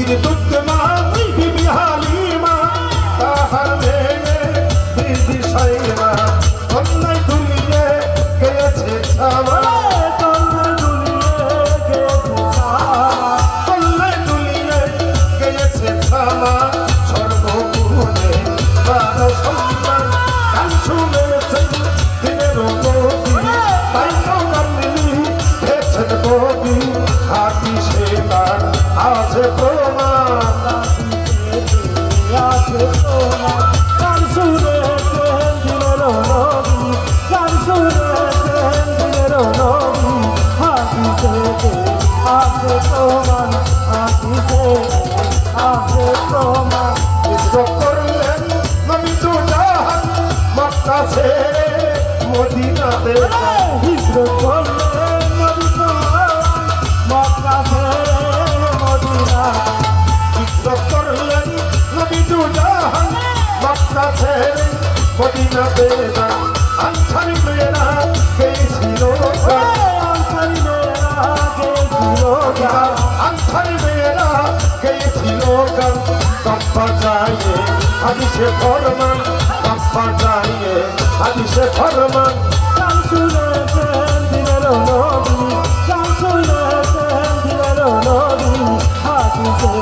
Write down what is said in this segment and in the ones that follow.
নবীর দুধ মা বিবি হালিমা তাহার মেয়ে বিবি সাইমা কন্যায় দুলিয়ে গেছে ছাওয়া কন্যায় দুলিয়ে গেছে ছাওয়া সর্বগুণে বারো সন্তান গান শুনেছেন দিনের নবী তাই তো গান লিখেছেন কবি হাদিসে তার আছে প্রমাণ আছে প্রমাণ গান শুনেছেন দিনের নবী গান শুনেছেন দিনের নবী হাদিসে আছে প্রমাণ হাদিসে আছে প্রমাণ হিজরত করলেন নবী তো জাহান মক্কা ছেড়ে মদিনাতে হিজরত করলেন নবী তো মক্কা ছেড়ে মদিনা হিজরত করলেন নবী তো জাহান মক্কা ছেড়ে মদিনাতে আনসারি মেয়েরা গেছিল আনসারি মেয়েরা গেছিল আনসারি মেয়েরা গেছিল তপ্পা যাইয়ে হাদিসে ফরমান তপ্পা যাইয়ে হাদিসে ফরমান গান শুনেছেন দিনের নবী গান শুনেছেন দিনের নবী হাদিসে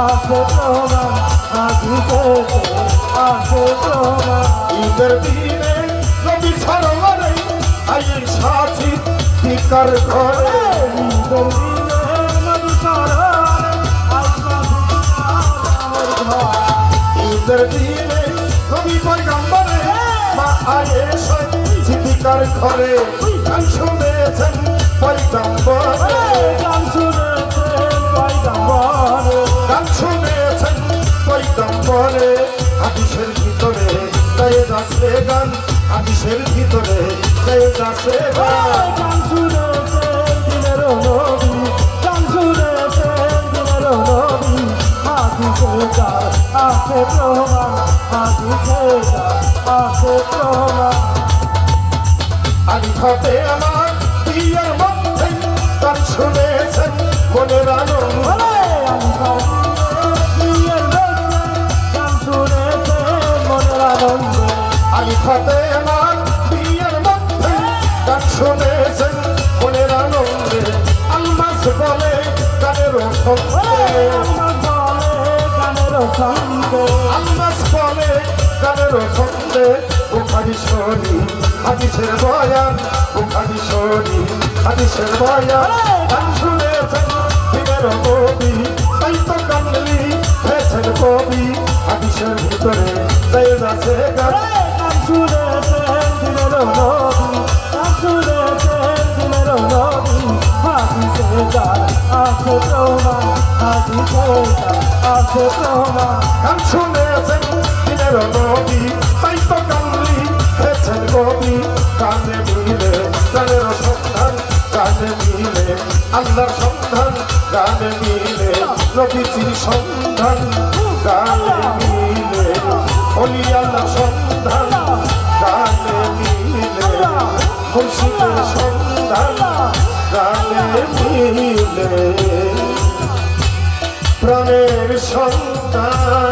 আছে প্রমাণ হাদিসে আছে প্রমাণ ঈদের দিনে নবী সরোবরে আয়েশা সিদ্দিকার ঘরে ঈদের দিনে নবী সরোবরে আয়েশা সিদ্দিকার ঘরে ঈদের দিনে নবী পয়গম্বরে মা আয়েশা সিদ্দিকার ঘরে গান শুনেছেন পয়গম্বরে গান শুনেছেন পয়গম্বরে গান শুনেছেন পয়গম্বরে হাদিসের ভিতরে গায়ে যাচ্ছে গান হাদিসের ভিতরে গায়ে যাচ্ছে গান শুনেছেন দিনের নবী গান শুনেছেন দিনের নবী হাদিসে গান আছে প্রমাণ হাদিসে গান আছে প্রমাণ আলিফাতে আমার বিয়ের মধ্যে গান শুনেছেন মনের আনন্দ বিয়ের মধ্যে গান শুনেছেন মনের আনন্দ আলিফাতে আমার বিয়ের মধ্যে গান শুনেছেন মনের আনন্দে আলমাস বলে গানের সঙ্গে আলমাস বলে গানের সঙ্গে বুখারী শরীফ হাদিসের বয়ান বুখারী শরীফ হাদিসের বয়ান গান শুনেছেন দিনের নবী তাই তো গান লিখেছেন কবি হাদিসের ভিতরে তাই আছে গান গান শুনেছেন দিনের নবী গান শুনেছেন দিনের নবী হাদিসে গান আছে প্রমাণ হাদিসে গান আছে প্রমাণ গান শুনেছেন দিনের নবী তাই তো গান লিখেছেন কবি গানে মিলে গানের সন্ধান গানে মিলে আল্লাহর সন্ধান গানে মিলে নবীজির সন্ধান গানে মিলে ওলি আল্লাহর সন্ধান গানে মিলে মুর্শিদের সন্ধান গানে মিলে প্রাণের সন্তান